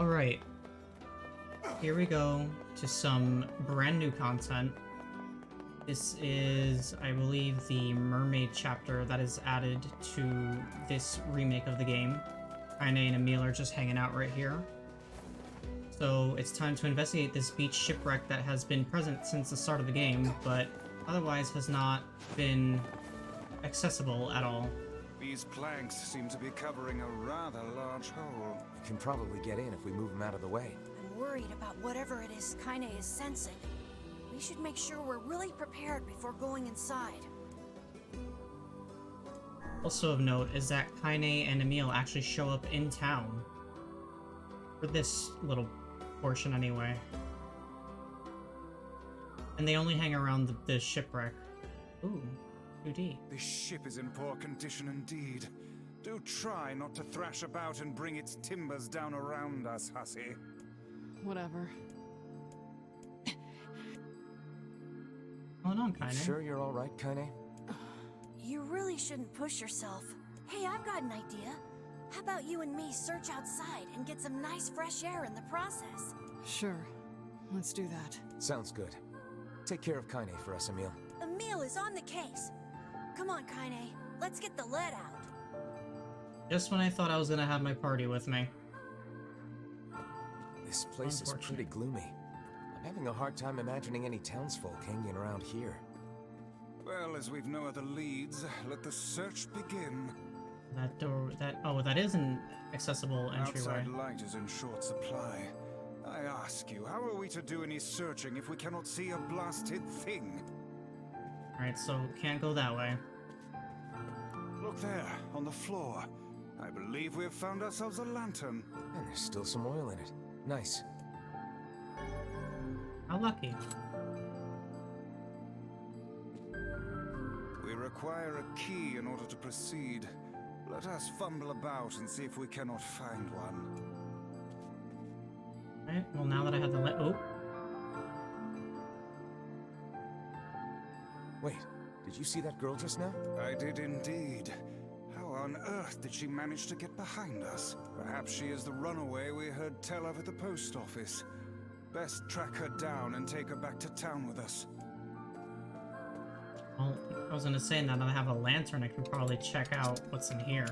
Alright, here we go to some brand new content. This is, I believe, the mermaid chapter that is added to this remake of the game. Kaine and Emil are just hanging out right here. So it's time to investigate this beach shipwreck that has been present since the start of the game, but otherwise has not been accessible at all. These planks seem to be covering a rather large hole. We can probably get in if we move them out of the way. I'm worried about whatever it is Kaine is sensing. We should make sure we're really prepared before going inside. Also of note is that Kaine and Emil actually show up in town. For this little portion anyway. And they only hang around the shipwreck. Ooh, 2D. This ship is in poor condition indeed. Do try not to thrash about and bring its timbers down around us, hussy. Whatever. What's going on, Kaine? Sure you're all right, Kaine? You really shouldn't push yourself. Hey, I've got an idea. How about you and me search outside and get some nice fresh air in the process? Sure. Let's do that. Sounds good. Take care of Kaine for us, Emil. Emil is on the case. Come on, Kaine. Let's get the lead out. Just when I thought I was gonna have my party with me. This place is pretty gloomy. I'm having a hard time imagining any townsfolk hanging around here. Well, as we've no other leads, let the search begin. That door, that is an accessible entryway. Outside light is in short supply. I ask you, how are we to do any searching if we cannot see a blasted thing? Alright, so can't go that way. Look there, on the floor. I believe we have found ourselves a lantern. And there's still some oil in it. Nice. How lucky. We require a key in order to proceed. Let us fumble about and see if we cannot find one. Alright, well now that I have the oh. Wait, did you see that girl just now? I did indeed. How on earth did she manage to get behind us? Perhaps she is the runaway we heard tell of at the post office. Best track her down and take her back to town with us. Well, I was gonna say, now that I have a lantern, I can probably check out what's in here.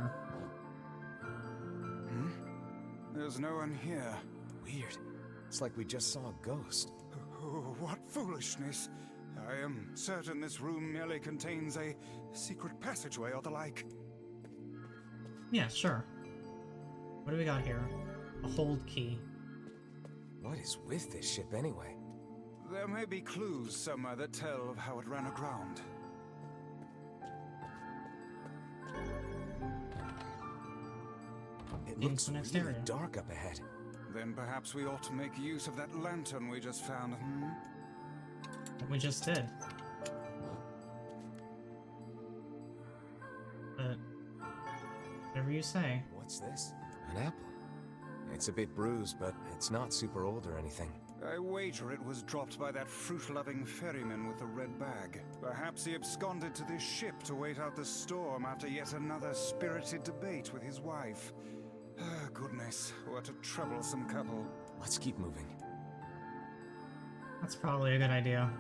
Hmm? There's no one here. Weird. It's like we just saw a ghost. Oh, what foolishness. I am certain this room merely contains a secret passageway or the like. Yeah, sure. What do we got here? A hold key. What is with this ship anyway? There may be clues somewhere that tell of how it ran aground. It Into looks the next really area. dark up ahead. Then perhaps we ought to make use of that lantern we just found, hmm? What we just did. But whatever you say. What's this? An apple. It's a bit bruised, but it's not super old or anything. I wager it was dropped by that fruit-loving ferryman with the red bag. Perhaps he absconded to this ship to wait out the storm after yet another spirited debate with his wife. Ah, goodness, what a troublesome couple. Let's keep moving. That's probably a good idea.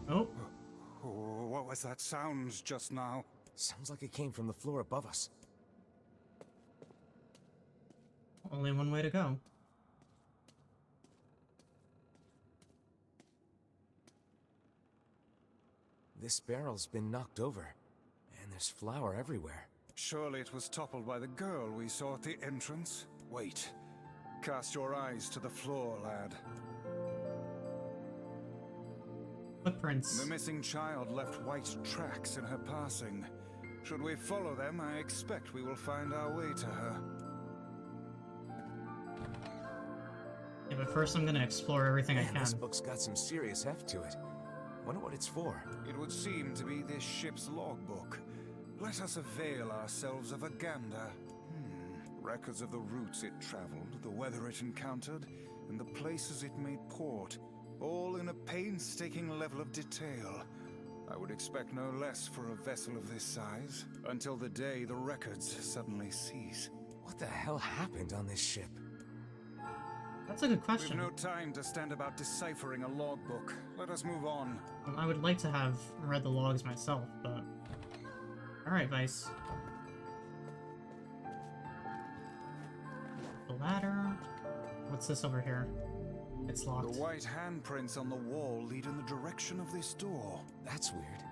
Oh, Oh, what was that sound just now? Sounds like it came from the floor above us. only one way to go. This barrel's been knocked over, and there's flour everywhere. Surely it was toppled by the girl we saw at the entrance. Wait. Cast your eyes to the floor, lad. Footprints. The missing child left white tracks in her passing. Should we follow them, I expect we will find our way to her. Yeah, but first I'm gonna explore everything I Man, can. this book's got some serious heft to it. Wonder what it's for. It would seem to be this ship's logbook. Let us avail ourselves of a gander. Records of the routes it traveled, the weather it encountered, and the places it made port. All in a painstaking level of detail. I would expect no less for a vessel of this size, until the day the records suddenly cease. What the hell happened on this ship? That's a good We've question. no time to stand about deciphering a logbook. Let us move on. Well, I would like to have read the logs myself, but... Alright, Vice. The ladder... What's this over here? It's locked. The white handprints on the wall lead in the direction of this door. That's weird.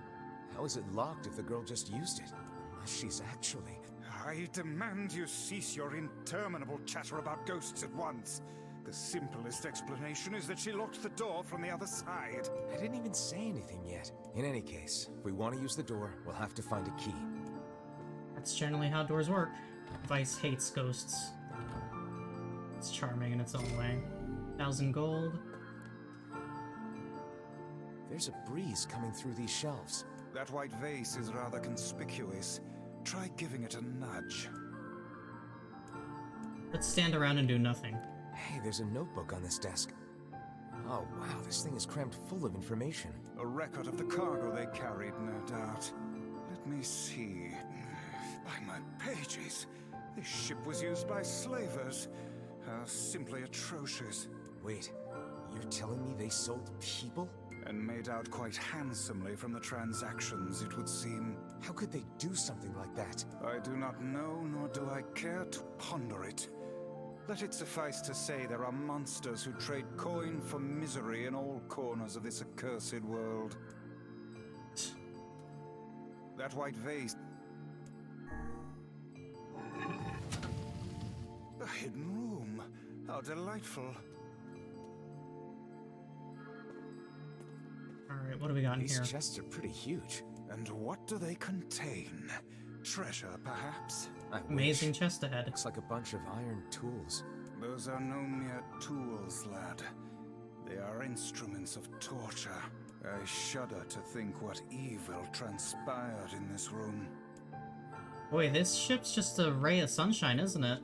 How is it locked if the girl just used it? Unless she's actually... I demand you cease your interminable chatter about ghosts at once. The simplest explanation is that she locked the door from the other side. I didn't even say anything yet. In any case, if we want to use the door, we'll have to find a key. That's generally how doors work. Vice hates ghosts. It's charming in its own way. 1,000 gold. There's a breeze coming through these shelves. That white vase is rather conspicuous. Try giving it a nudge. Let's stand around and do nothing. Hey, there's a notebook on this desk. Oh, wow, this thing is crammed full of information. A record of the cargo they carried, no doubt. Let me see. By my pages, this ship was used by slavers. Simply atrocious. Wait, you're telling me they sold people? And made out quite handsomely from the transactions, it would seem. How could they do something like that? I do not know, nor do I care to ponder it. Let it suffice to say there are monsters who trade coin for misery in all corners of this accursed world. That white vase... A hidden room. How delightful. Alright, what do we got in These here? chests are pretty huge. And what do they contain? Treasure, perhaps? I wish. Amazing chest ahead. Looks like a bunch of iron tools. Those are no mere tools, lad. They are instruments of torture. I shudder to think what evil transpired in this room. Boy, this ship's just a ray of sunshine, isn't it?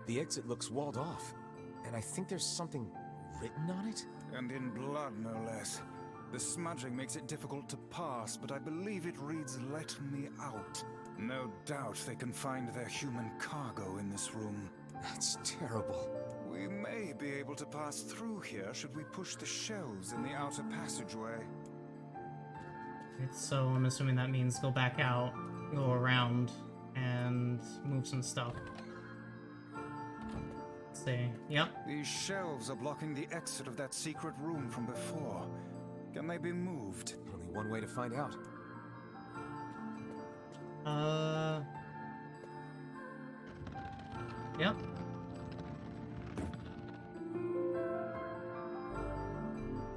The exit looks walled off, and I think there's something written on it? And in blood, no less. The smudging makes it difficult to pass, but I believe it reads, "Let me out." No doubt they can find their human cargo in this room. That's terrible. We may be able to pass through here should we push the shelves in the outer passageway. So I'm assuming that means go back out, go around, and move some stuff. Let's see. Yep. These shelves are blocking the exit of that secret room from before. Can they be moved? Only one way to find out. Yep.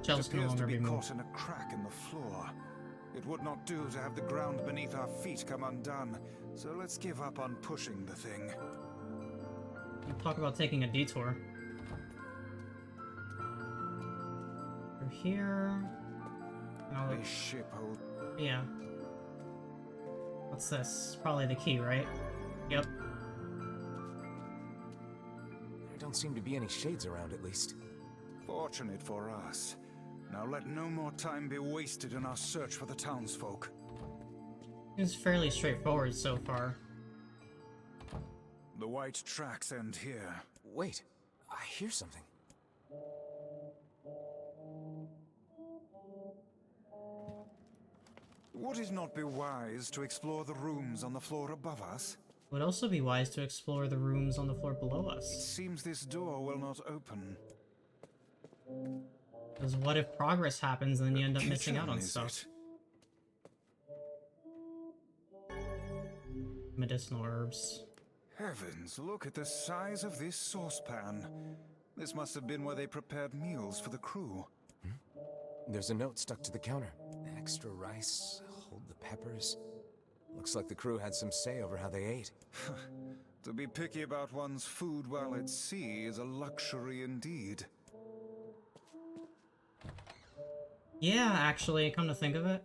Shelves It can no appears to longer be be moved. caught in a crack in the floor. It would not do to have the ground beneath our feet come undone, so let's give up on pushing the thing. Talk about taking a detour. Through here. No, This ship holds... yeah. What's this? Probably the key, right? Yep. There don't seem to be any shades around, at least. Fortunate for us. Now let no more time be wasted in our search for the townsfolk. It's fairly straightforward so far. The white tracks end here. Wait, I hear something. Would it not be wise to explore the rooms on the floor above us? Would also be wise to explore the rooms on the floor below It us. seems this door will not open. Because what if progress happens and then you end up missing out on Kitchen, is stuff? it? Medicinal herbs. Heavens, look at the size of this saucepan. This must have been where they prepared meals for the crew. There's a note stuck to the counter. Extra rice, hold the peppers. Looks like the crew had some say over how they ate. To be picky about one's food while at sea is a luxury indeed. Yeah, actually, come to think of it.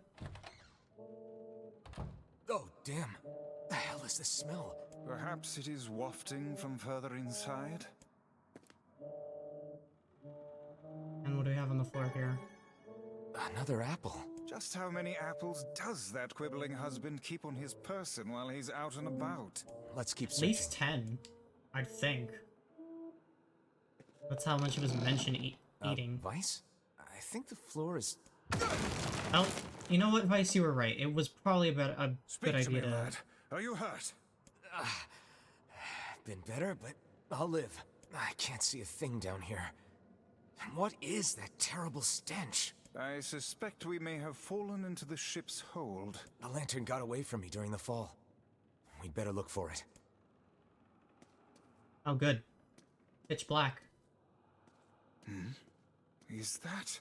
Oh, damn. The hell is this smell? Perhaps it is wafting from further inside? And what do we have on the floor here? Another apple. Just how many apples does that quibbling husband keep on his person while he's out and about? Let's keep At searching. least 10, I'd think. That's how much it was mentioned eating. Vice? I think the floor is... Oh, you know what, Vice, you were right. It was probably about a Speak good to me, idea to... lad. Are you hurt? Been better, but I'll live. I can't see a thing down here. And what is that terrible stench? I suspect we may have fallen into the ship's hold. The lantern got away from me during the fall. We'd better look for it. Oh, good. Pitch black. Is that?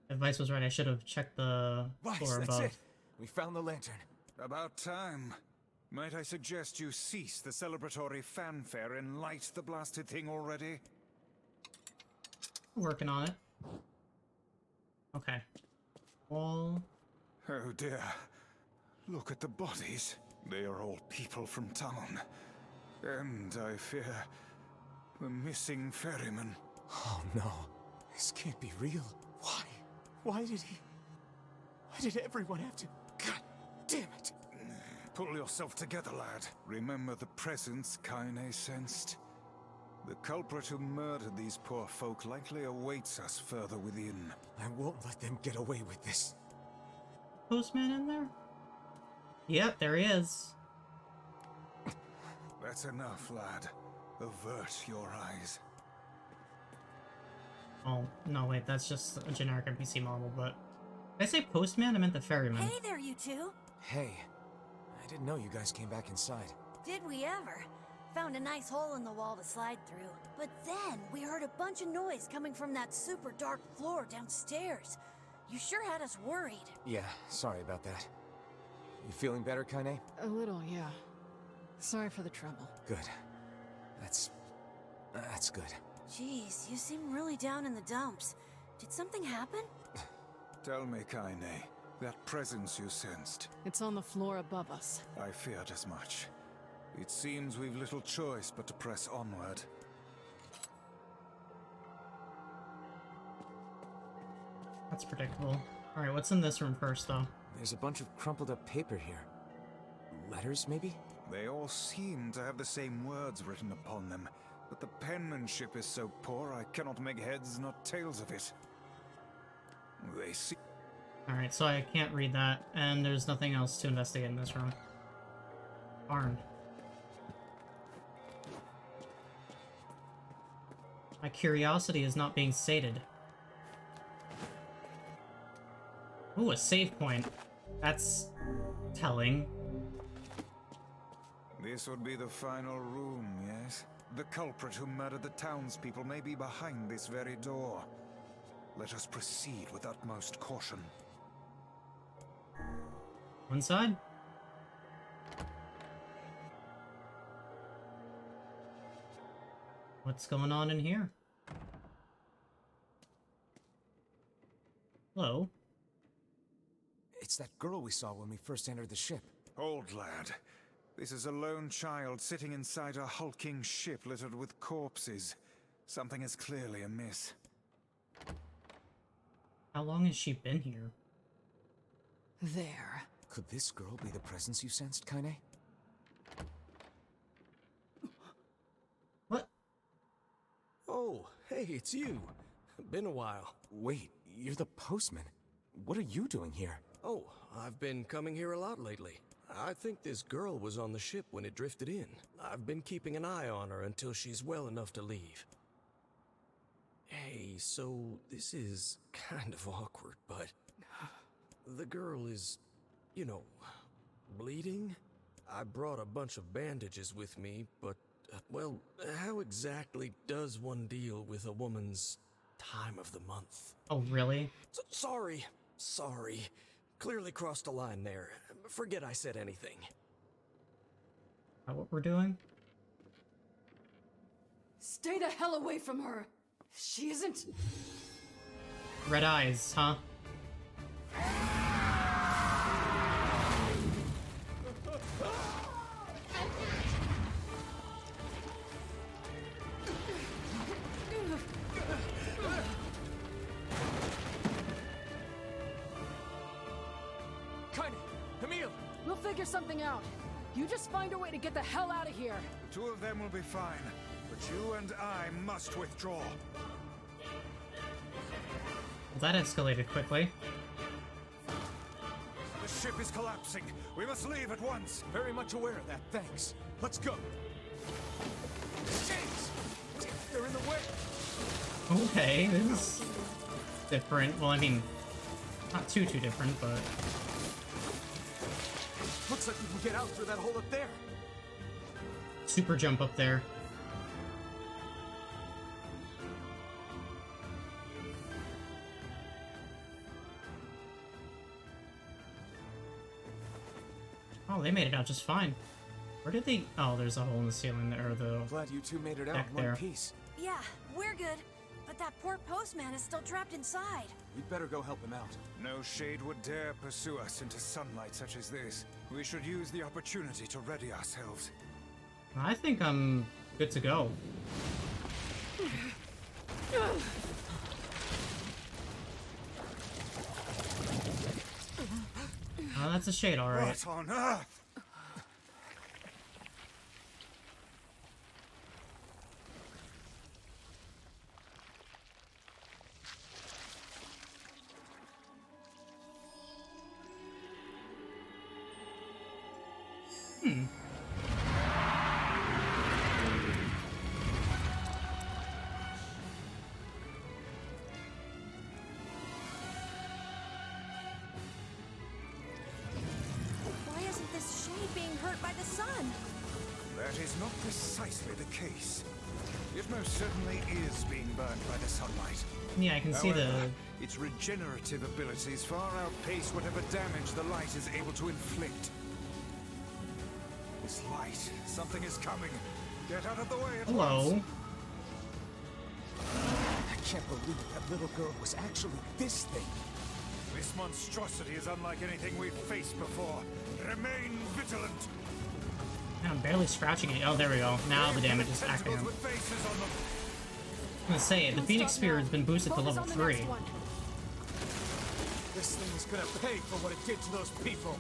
If Vice was right, I should have checked the Vice, floor that's above. it. We found the lantern. About time. Might I suggest you cease the celebratory fanfare and light the blasted thing already? Working on it. Okay. Wall. Oh dear. Look at the bodies. They are all people from town. And I fear the missing ferryman. Oh no. This can't be real. Why? Why did everyone have to... God damn it. Pull yourself together, lad. Remember the presence Kaine sensed? The culprit who murdered these poor folk likely awaits us further within. I won't let them get away with this. Postman in there? Yep, there he is. That's enough, lad. Avert your eyes. Oh, no, wait, that's just a generic NPC model, but... Did I say postman? I meant the ferryman. Hey there, you two. Hey, I didn't know you guys came back inside. Did we ever? Found a nice hole in the wall to slide through. But then we heard a bunch of noise coming from that super dark floor downstairs. You sure had us worried. Yeah, sorry about that. You feeling better, Kaine? A little, yeah. Sorry for the trouble. Good. That's good. Jeez, you seem really down in the dumps. Did something happen? Tell me, Kaine, that presence you sensed. It's on the floor above us. I feared as much. It seems we've little choice but to press onward. That's predictable. Alright, what's in this room first, though? There's a bunch of crumpled up paper here. Letters, maybe? They all seem to have the same words written upon them, but the penmanship is so poor I cannot make heads nor tails of it. They seem... Alright, so I can't read that, and there's nothing else to investigate in this room. Barn. My curiosity is not being sated. Ooh, a save point. That's telling. This would be the final room, yes? The culprit who murdered the townspeople may be behind this very door. Let us proceed with utmost caution. One side? What's going on in here? Hello? It's that girl we saw when we first entered the ship. Old lad, this is a lone child sitting inside a hulking ship littered with corpses. Something is clearly amiss. How long has she been here? There. Could this girl be the presence you sensed, Kaine? What? Oh, hey, it's you. Been a while. Wait, you're the postman. What are you doing here? Oh, I've been coming here a lot lately. I think this girl was on the ship when it drifted in. I've been keeping an eye on her until she's well enough to leave. Hey, so this is kind of awkward, but the girl is, you know, bleeding. I brought a bunch of bandages with me, but, well, how exactly does one deal with a woman's time of the month? Oh, really? Sorry. Clearly crossed a line there. Forget I said anything. Is that what we're doing? Stay the hell away from her! She isn't... Red eyes, huh? something out. You just find a way to get the hell out of here. Two of them will be fine, but you and I must withdraw. Well, that escalated quickly. The ship is collapsing. We must leave at once. Very much aware of that, thanks. Let's go. James! They're in the way! Okay, this is different. Well, I mean, not too different, but... Looks like we can get out through that hole up there. Super jump up there. Oh, they made it out just fine. Where did they... Oh, there's a hole in the ceiling there, or the... Glad you two made it out Back in one there. piece. Yeah, we're good. But that poor postman is still trapped inside. We'd better go help him out. No shade would dare pursue us into sunlight such as this. We should use the opportunity to ready ourselves. I think I'm good to go. Oh, that's a shade, alright. What on earth? Why isn't this shade being hurt by the sun? That is not precisely the case. It most certainly is being burned by the sunlight. Yeah, I can see the... However, its regenerative abilities far outpace whatever damage the light is able to inflict. This light, something is coming. Get out of the way at Hello. once. I can't believe that little girl was actually this thing. This monstrosity is unlike anything we've faced before. Remain vigilant. Man, I'm barely scratching it. Oh, there we go. Now the damage is acting. Tentacles I'm with faces on them. gonna say, the Don't Phoenix stop Spear now. has been boosted to Focus level on the 3. next one. This thing is gonna pay for what it did to those people.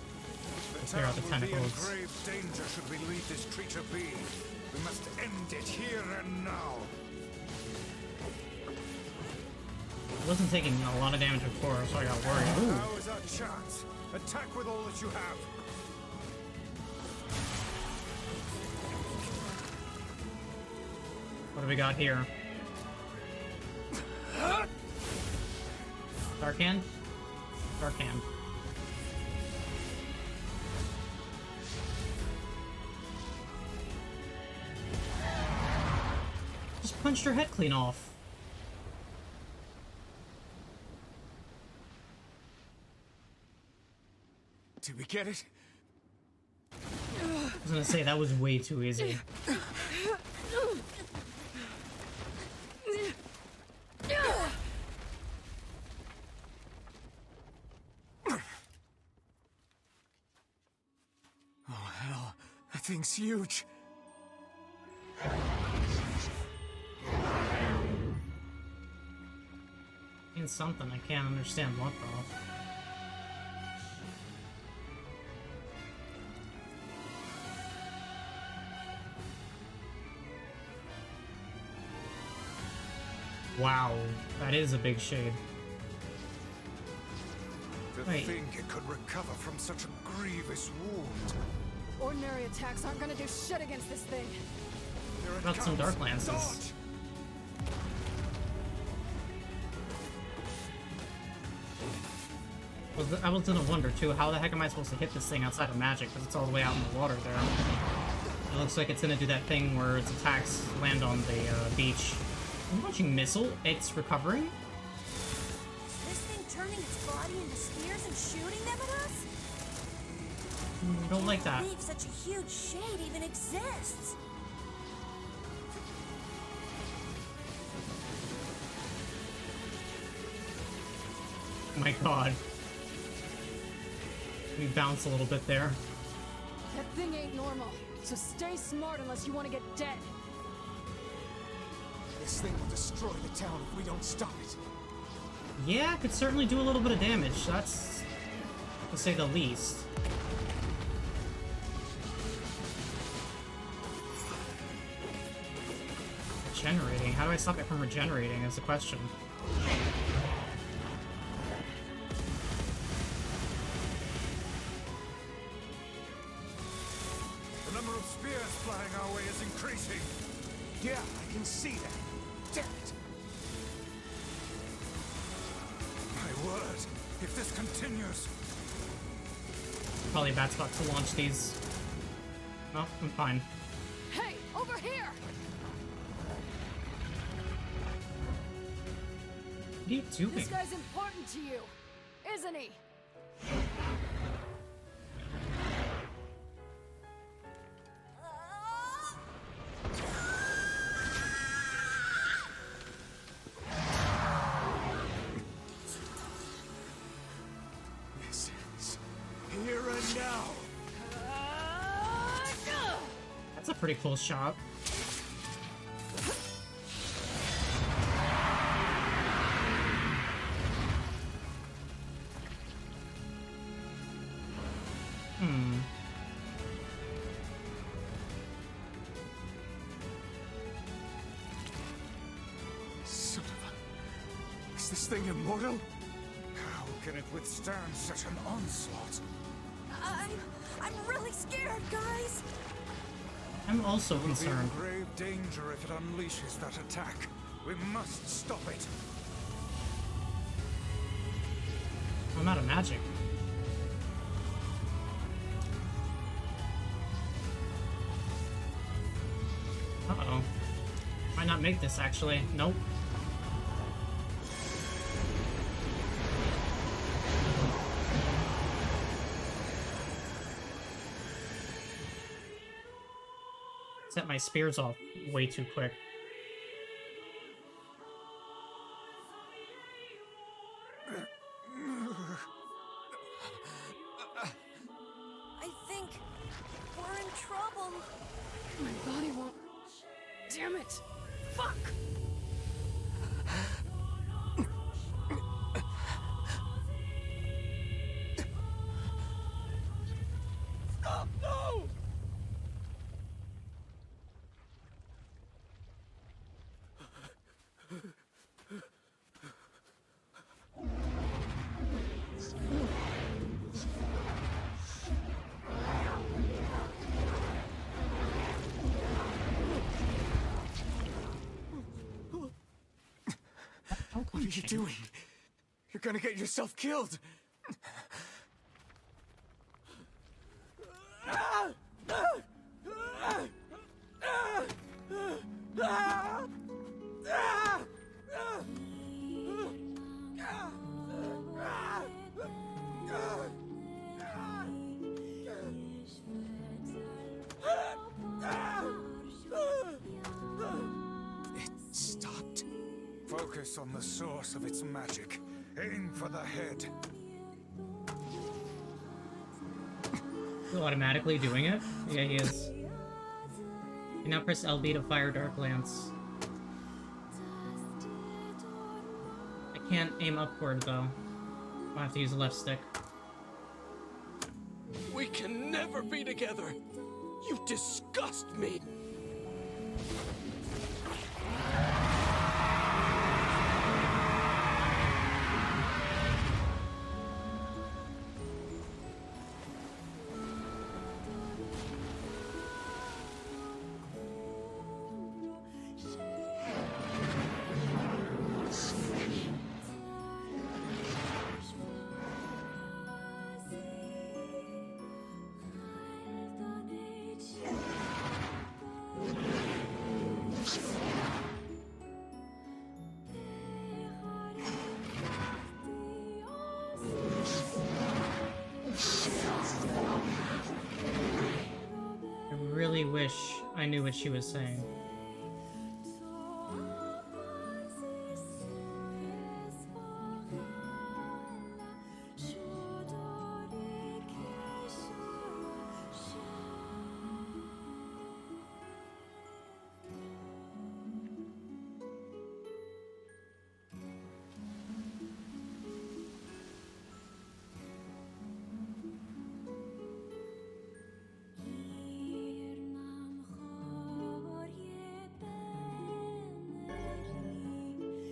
Clear out the town will be in tentacles. grave danger should we leave this creature be. We must end it here and now. It wasn't taking a lot of damage before, so I got worried. Ooh. Now is our chance. Attack with all that you have. What do we got here? Dark Hand? Dark Hand. Just punched her head clean off. Did we get it? I was gonna say, that was way too easy. Oh hell, that thing's huge. Means something, I can't understand what though. Wow, that is a big shade. To Wait. think it could recover from such a grievous wound. Ordinary attacks aren't gonna do shit against this thing. Here it About some comes. Dark Lances. Dodge! I was gonna wonder too, how the heck am I supposed to hit this thing outside of magic? Because it's all the way out in the water there. It looks like it's gonna do that thing where its attacks land on the beach. I'm watching Missile. It's recovering. Is this thing turning its body into spears and shooting them at us? Don't like that. I can't believe such a huge shade even exists. Oh my god. We bounce a little bit there. That thing ain't normal, so stay smart unless you want to get dead. This thing will destroy the town if we don't stop it. Yeah, it could certainly do a little bit of damage. That's to say the least. regenerating? How do I stop it from regenerating is the question. The number of spears flying our way is increasing. Yeah, I can see that. Damn it! My word, if this continues... Probably a bad spot to launch these. No, I'm fine. Hey, over here! What are you doing? This guy's important to you, isn't he? This is here and now. That's a pretty cool shot. Son of a... Is this thing immortal? How can it withstand such an onslaught? I'm really scared, guys. I'm also We'll be in concerned. grave danger if it unleashes that attack. We must stop it. I'm out of magic. Uh-oh. Might not make this, actually. Nope. Set my spears off way too quick. I think we're in trouble. My body won't... Damn it! Fuck! Stop! No! What are you doing? You're gonna get yourself killed! It stopped. Focus on the source of its magic. Aim for the head. Is he automatically doing it? Yeah, he is. You now press LB to fire Dark Lance. I can't aim upward, though. I'll have to use the left stick. We can never be together. You disgust me. I really wish I knew what she was saying.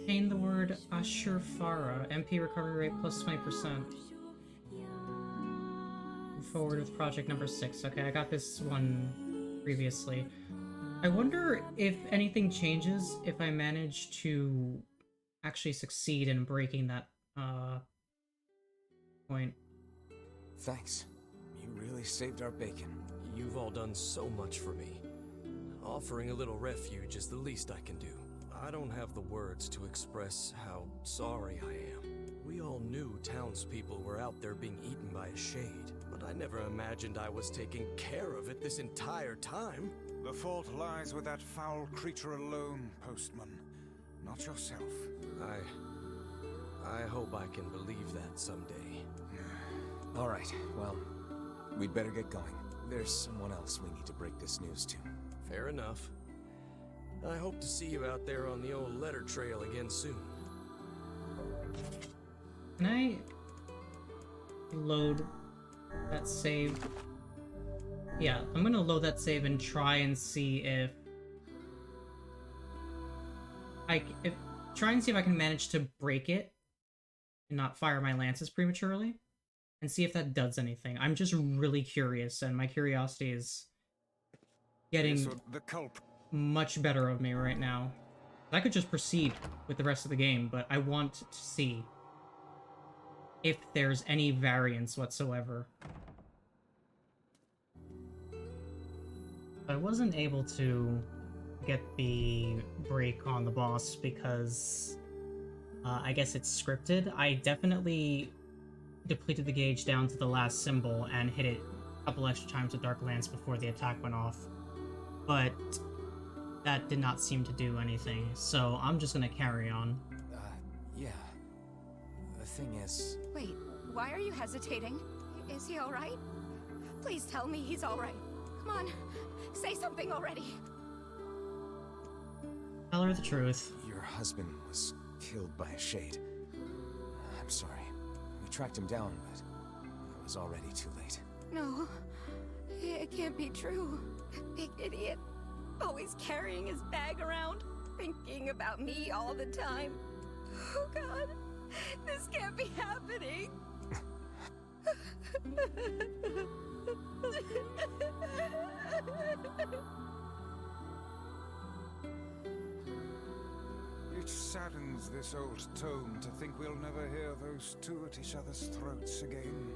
Contain the word Ashurfara. MP recovery rate plus 20%. Move forward with project number 6. Okay, I got this one previously. I wonder if anything changes if I manage to actually succeed in breaking that point. Thanks. You really saved our bacon. You've all done so much for me. Offering a little refuge is the least I can do. I don't have the words to express how sorry I am. We all knew townspeople were out there being eaten by a shade, but I never imagined I was taking care of it this entire time. The fault lies with that foul creature alone, Postman. Not yourself. I hope I can believe that someday. All right, well, we'd better get going. There's someone else we need to break this news to. Fair enough. I hope to see you out there on the old letter trail again soon. Can I load that save? Yeah, I'm gonna load that save and try and see if try and see if I can manage to break it and not fire my lances prematurely, and see if that does anything. I'm just really curious, and my curiosity is getting much better of me right now. I could just proceed with the rest of the game, but I want to see if there's any variance whatsoever. I wasn't able to get the break on the boss because I guess it's scripted. I definitely depleted the gauge down to the last symbol and hit it a couple extra times with Dark Lance before the attack went off. But that did not seem to do anything, so I'm just gonna carry on. Yeah. The thing is... Wait, why are you hesitating? Is he alright? Please tell me he's alright. Come on, say something already. Tell her the truth. Your husband was killed by a shade. I'm sorry. We tracked him down, but it was already too late. No, it can't be true. Big idiot. Always carrying his bag around, thinking about me all the time. Oh God, this can't be happening. It saddens this old tome to think we'll never hear those two at each other's throats again.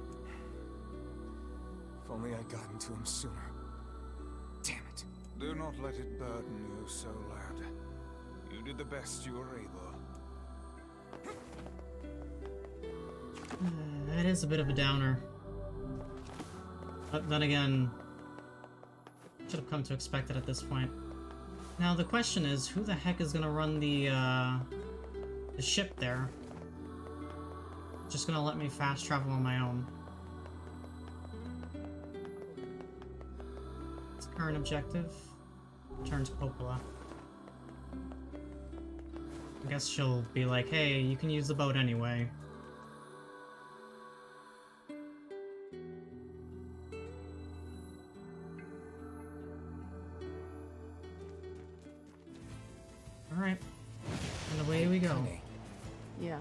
If only I'd gotten to him sooner. Damn it. Do not let it burden you so, lad. You did the best you were able. That is a bit of a downer. But then again, should have come to expect it at this point. Now the question is, who the heck is gonna run the ship there? Just gonna let me fast travel on my own. What's the current objective? Return to Popola. I guess she'll be like, hey, you can use the boat anyway. Alright. And away we go. Honey, Yeah.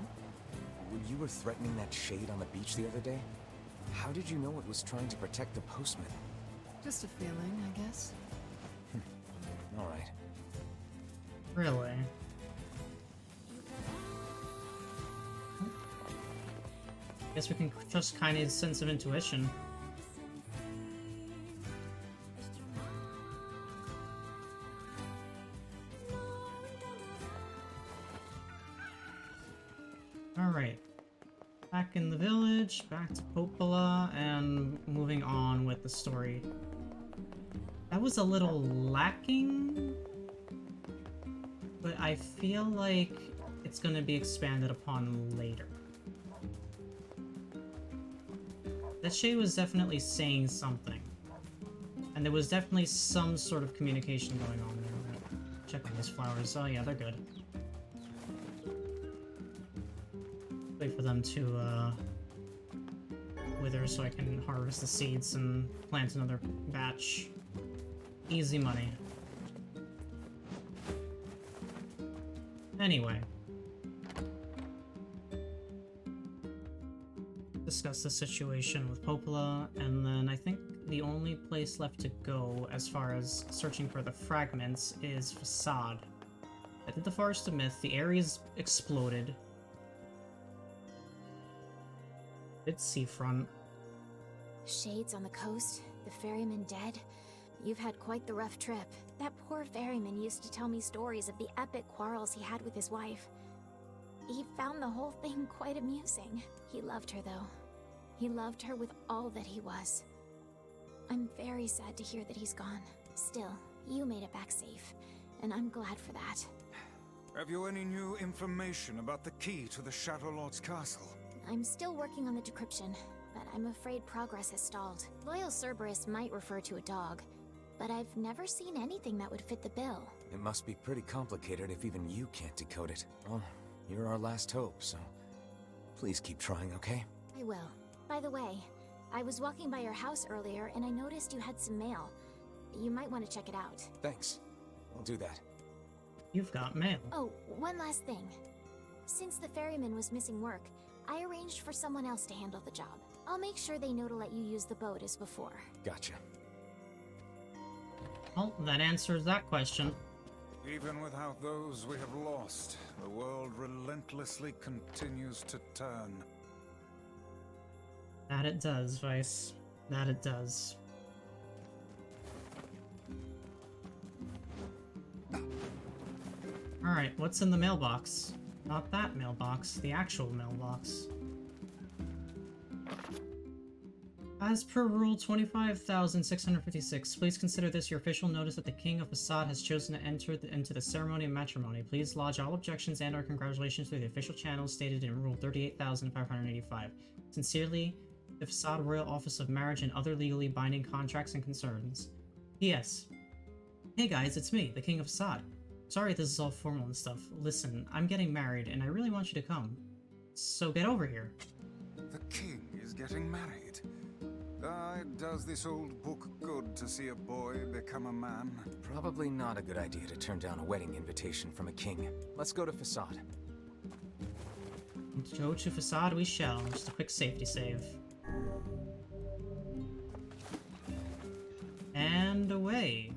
you were threatening that shade on the beach the other day? How did you know it was trying to protect the postman? Just a feeling, I guess. Alright. Really? Guess we can trust Kaine's sense of intuition. Alright. Back in the village, back to Popola, and moving on with the story. That was a little lacking, but I feel like it's gonna be expanded upon later. That shade was definitely saying something. And there was definitely some sort of communication going on there. Check on these flowers. Oh yeah, they're good. Wait for them to wither so I can harvest the seeds and plant another batch. Easy money. Anyway, discuss the situation with Popola, and then I think the only place left to go as far as searching for the fragments is Facade. I did the Forest of Myth, the area's exploded. It's seafront. Shades on the coast, the ferryman dead. You've had quite the rough trip. That poor ferryman used to tell me stories of the epic quarrels he had with his wife. He found the whole thing quite amusing. He loved her, though. He loved her with all that he was. I'm very sad to hear that he's gone. Still, you made it back safe, and I'm glad for that. Have you any new information about the key to the Shadow Lord's castle? I'm still working on the decryption, but I'm afraid progress has stalled. Loyal Cerberus might refer to a dog, but I've never seen anything that would fit the bill. It must be pretty complicated if even you can't decode it. Well, you're our last hope, so please keep trying, okay? I will. By the way, I was walking by your house earlier and I noticed you had some mail. You might want to check it out. Thanks. I'll do that. You've got mail. Oh, one last thing. Since the ferryman was missing work, I arranged for someone else to handle the job. I'll make sure they know to let you use the boat as before. Gotcha. Well, that answers that question. Even without those we have lost, the world relentlessly continues to turn. That it does, Vice. That it does. Alright, what's in the mailbox? Not that mailbox, the actual mailbox. As per Rule 25,656, please consider this your official notice that the King of Facade has chosen to enter into the ceremony of matrimony. Please lodge all objections and/or congratulations through the official channels stated in Rule 38,585. Sincerely, the Facade Royal Office of Marriage and other legally binding contracts and concerns. P.S. Hey guys, it's me, the King of Facade. Sorry this is all formal and stuff. Listen, I'm getting married and I really want you to come. So get over here. The king is getting married. It does this old book good to see a boy become a man. Probably not a good idea to turn down a wedding invitation from a king. Let's go to Facade. Go to Facade we shall. Just a quick safety save. And away.